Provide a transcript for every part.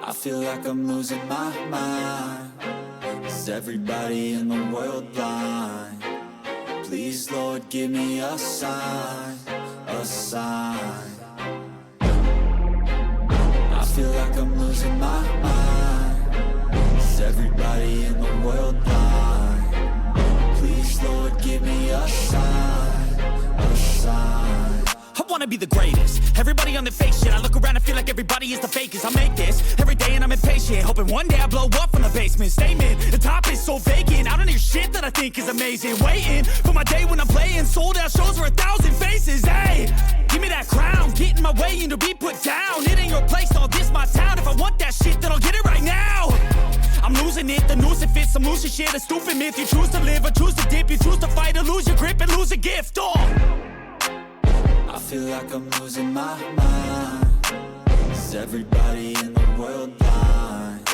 I feel like I'm losing my mind. Is everybody in the world blind? Please, Lord, give me a sign, a sign. I feel like I'm losing my mind. Is everybody in the world blind? Please, Lord, give me a sign, a sign. I wanna be the greatest. Everybody on the fake shit. I look around and feel like everybody is the fakest. I make this every day and I'm impatient, hoping one day I blow up from the basement. Statement, the top is so vacant. I don't hear shit that I think is amazing. Waiting for my day when I'm playing sold out shows for 1,000 faces. Hey, give me that crown, get in my way and to be put down. It ain't your place, all this my town. If I want that shit, then I'll get it right now. I'm losing it, the noose it fits. I'm losing shit, a stupid myth. You choose to live or choose to dip. You choose to fight or lose your grip and lose a gift. I feel like I'm losing my mind. Is everybody in the world blind?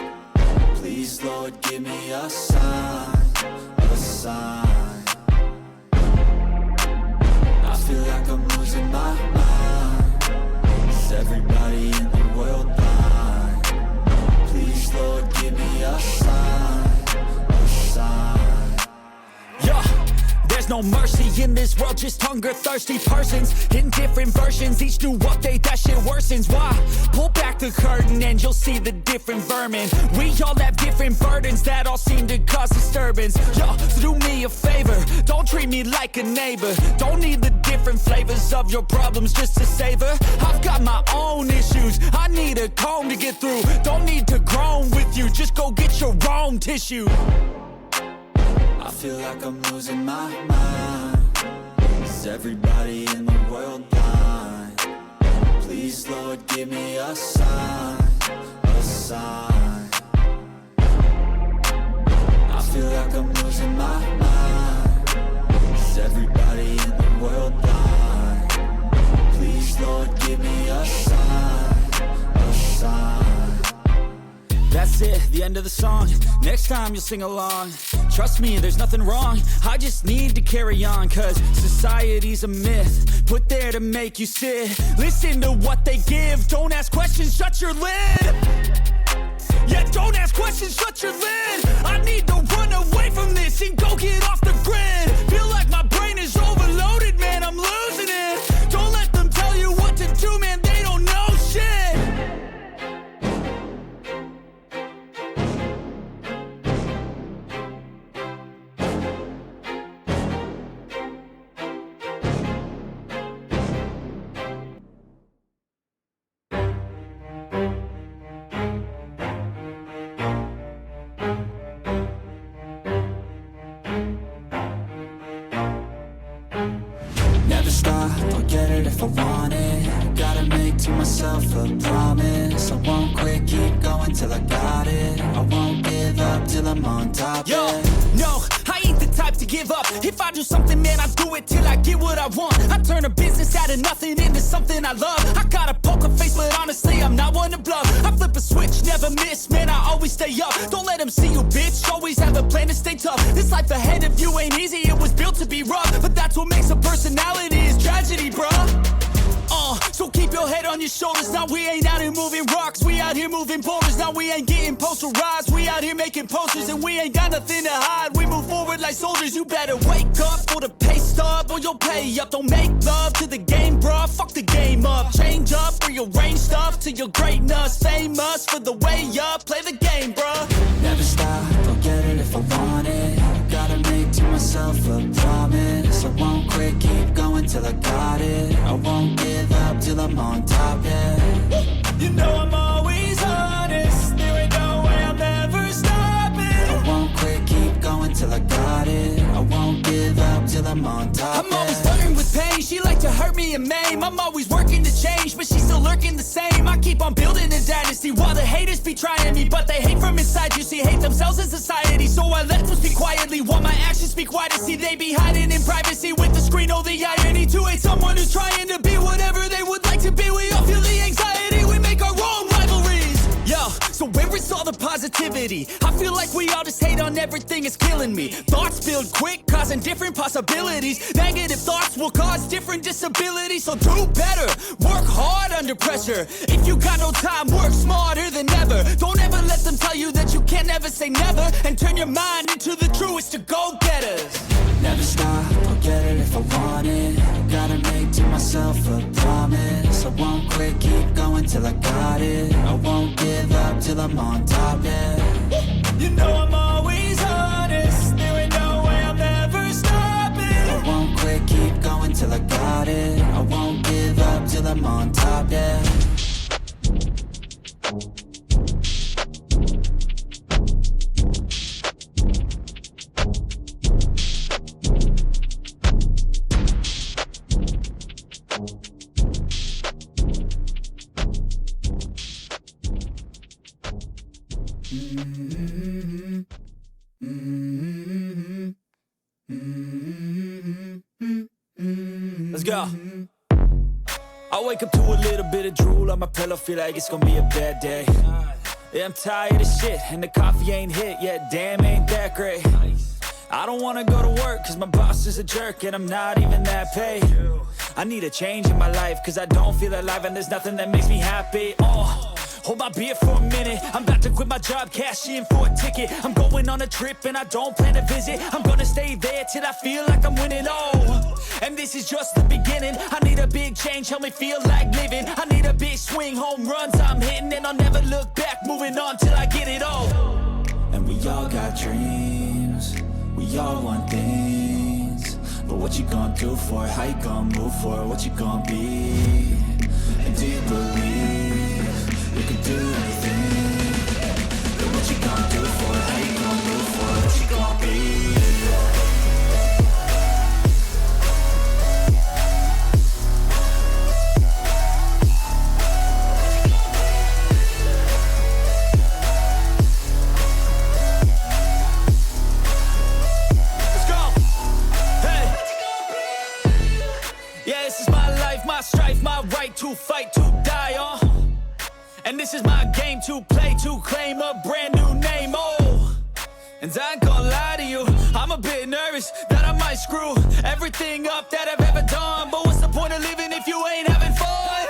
Please, Lord, give me a sign, a sign. I feel like I'm losing my mind. Is everybody in the world blind? Please, Lord, give me a sign, a sign. Yeah. There's no mercy in this world, just hunger-thirsty persons in different versions. Each new update, that shit worsens. Why? Pull back the curtain and you'll see the different vermin. We all have different burdens that all seem to cause disturbance. Yo, so do me a favor, don't treat me like a neighbor. Don't need the different flavors of your problems just to savor. I've got my own issues, I need a comb to get through. Don't need to groan with you, just go get your own tissue. I feel like I'm losing my mind. Is everybody in the world blind? Please, Lord, give me a sign, a sign. I feel like I'm losing my mind. Is everybody in the world blind? Please, Lord, give me a sign, a sign. That's it, the end of the song. Next time you'll sing along. Trust me, there's nothing wrong. I just need to carry on, cause society's a myth put there to make you sit. Listen to what they give. Don't ask questions, shut your lid. Yeah, don't ask questions, shut your lid. I need to run away from this and go get off the grid. Feel like my brain is overloaded, man, I'm losing it. Don't let them tell you what to do, man, they don't know shit. Never stop, I'll get it if I want it. Gotta make to myself a promise. I won't quit, keep going till I got it. I won't give up till I'm on top. Yo, no, I ain't the type to give up. If I do something, man, I do it till I get what I want. I turn a business out of nothing into something I love. I got a poker face, but honestly, I'm not one to bluff. I flip a switch, never miss, man, I always stay up. Don't let them see you, bitch, always have a plan to stay tough. This life ahead of you ain't easy, it was built to be rough. But that's what makes a personality, is tragedy, bruh. So keep your head on your shoulders. Now we ain't out here moving rocks, we out here moving boulders. Now we ain't getting posterized, we out here making posters. And we ain't got nothing to hide, we move forward like soldiers. You better wake up for the pay stub or you'll pay up. Don't make love to the game, bruh, fuck the game up. Change up, rearrange stuff to your greatness. Famous for the way up, play the game, bruh. Never stop, I'll get it if I want it. Gotta make to myself a promise. I won't quit, keep going till I got it. I won't give up till I'm on top, yeah. You know I'm always honest, there ain't no way I'm ever stopping. I won't quit, keep going till I got it. I won't give up till I'm on top, I'm always flirting with pain, she like to hurt me and maim. I'm always working to change, but she's still lurking the same. I keep on building a dynasty while the haters be trying me. But they hate from inside, you see, hate themselves in society. So I let them speak quietly while my actions speak wider. See, they be hiding in privacy with the screen, oh the irony. To hate someone who's trying to be whatever they would like to be. We all feel the anxiety, we make our own rivalries. Yo, so where is all the positivity? I feel like we all just hate on everything, it's killing me. Thoughts build quick, causing different possibilities. Negative thoughts will cause different disabilities. So do better, work hard under pressure. If you got no time, work smarter than ever. Don't never say never, and turn your mind into the truest of go-getters. Never stop, I'll get it if I want it. Gotta make to myself a promise. I won't quit, keep going till I got it. I won't give up till I'm on top, yeah. You know I'm always honest, there ain't no way I'm ever stopping. I won't quit, keep going till I got it. I won't give up till I'm on top, yeah. Let's go. I wake up to a little bit of drool on my pillow, feel like it's gonna be a bad day. Yeah, I'm tired of shit, and the coffee ain't hit yet, damn, ain't that great. I don't wanna go to work, cause my boss is a jerk, and I'm not even that paid. I need a change in my life, cause I don't feel alive, and there's nothing that makes me happy. Hold my beer for a minute, I'm about to quit my job, cash in for a ticket. I'm going on a trip and I don't plan to visit. I'm gonna stay there till I feel like I'm winning, and this is just the beginning. I need a big change, help me feel like living. I need a big swing, home runs I'm hitting, and I'll never look back, moving on till I get it all. And we all got dreams, we all want things. But what you gonna do for it, how you gonna move for it, what you gonna be? And do you believe you can do anything? But what you gonna do for it, how you gonna move for it, what you gonna be? My strife, my right to fight, to die on. And this is my game to play, to claim a brand new name, And I ain't gonna lie to you, I'm a bit nervous that I might screw everything up that I've ever done. But what's the point of living if you ain't having fun?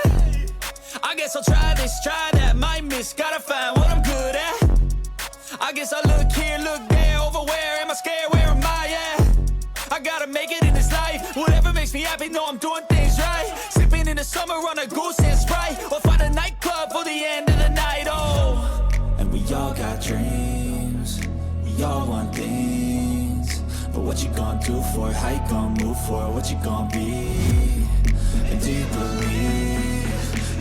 I guess I'll try this, try that, might miss, gotta find what I'm good at. I guess I look here, look there, over where am I scared, where am I at? I gotta make it in this life, whatever makes me happy, know I'm doing things right. Sipping in the summer on a goose and Sprite, or find a nightclub for the end of the night, And we all got dreams, we all want things. But what you gonna do for it, how you gonna move for it, what you gonna be? And do you believe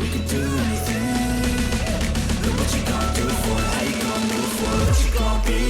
you can do anything? But what you gonna do for it, how you gonna move for it, what you gonna be?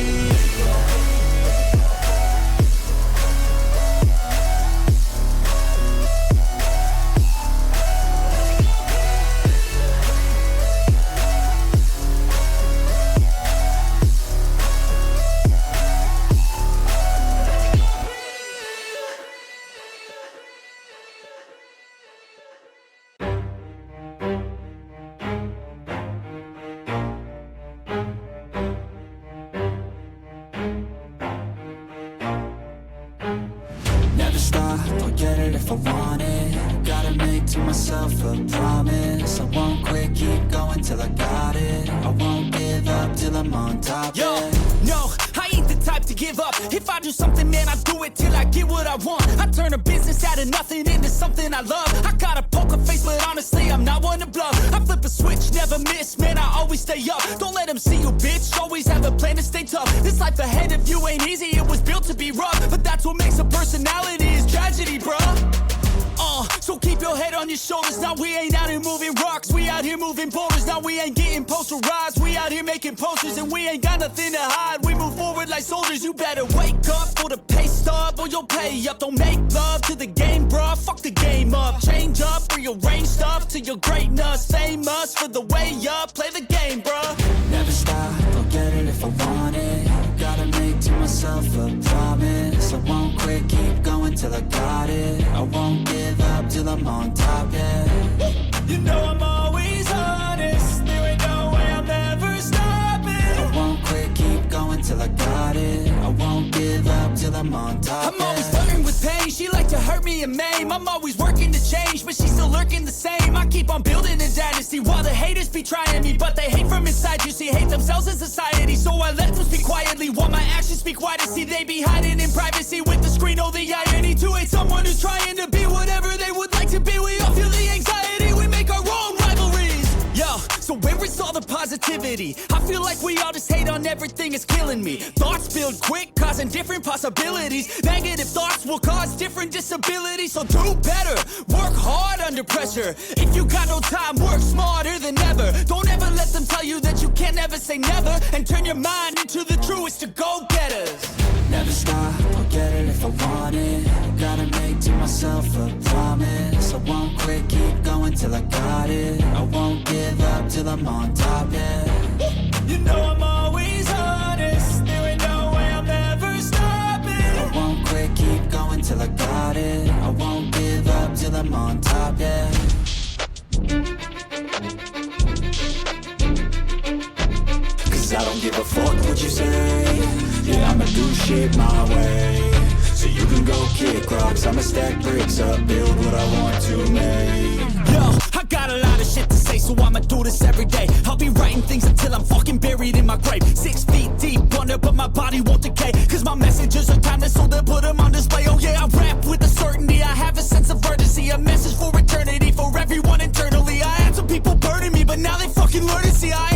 I'll get it if I want it. Gotta make to myself a promise. I won't quit, keep going till I got it. I won't give up till I'm on top. Yo, no, I ain't the type to give up. If I do something, man, I do it till I get what I want. I turn a business out of nothing into something I love. I got a poker face, but honestly, I'm not one to bluff. I flip a switch, never miss, man, I always stay up. Don't let them see you, bitch, always have a plan to stay tough. This life ahead of you ain't easy, it was built to be rough. But that's what makes a personality, is tragedy, bruh. So keep your head on your shoulders. Now we ain't out here moving rocks, we out here moving boulders. Now we ain't getting posterized, we out here making posters. And we ain't got nothing to hide, we move forward like soldiers. You better wake up for the pay stub, or you'll pay up. Don't make love to the game, bruh, fuck the game up. Change up, rearrange stuff to your greatness. Famous for the way up, play the game, bruh. Never stop, I'll get it if I want it. Gotta make to myself a promise. I won't quit, keep going till I got it. I won't give up till I'm on top, yeah. You know I'm always honest, there ain't no way I'm ever stopping. I won't quit, keep going till I got it. I won't give up till I'm on top, I'm always flirting with pain, she like to hurt me and maim. I'm always working to change, but she's still lurking the same. I keep on building a dynasty. See, while the haters be trying me, but they hate from inside. You see, hate themselves in society, so I let them speak quietly while my actions speak wider. See, they be hiding in privacy with the screen. Oh, the irony to hate someone who's trying to be whatever they would like to be. We all feel the anxiety, we make our own rivalries. Yo, so where is all the positivity? I feel like we all just hate on everything, it's killing me. Thoughts build quick, causing different possibilities. Negative thoughts will cause different disabilities. So do better, work hard under pressure. If you got no time, work smarter than ever. Don't ever let them tell you that you can't never say never. And turn your mind into the truest to go-getters. Never stop, I'll get it if I want it. Gotta make to myself a promise. I won't quit, keep going till I got it. I won't give up till I'm on top, yeah. You know I'm always honest, there ain't no way I'm ever stopping. I won't quit, keep going till I got it. I won't give up till I'm on top, yeah. Cause I don't give a fuck what you say. Yeah, I'ma do shit my way. So you can go kick rocks, I'ma stack bricks up, build what I want to make. Yo, I got a lot of shit to say, so I'ma do this every day. I'll be writing things until I'm fucking buried in my grave. 6 feet deep under, but my body won't decay. Cause my messages are timeless, so they'll put them on display. Oh yeah, I rap with a certainty, I have a sense of urgency. A message for eternity, for everyone internally. I had some people burning me, but now they fucking learn to see I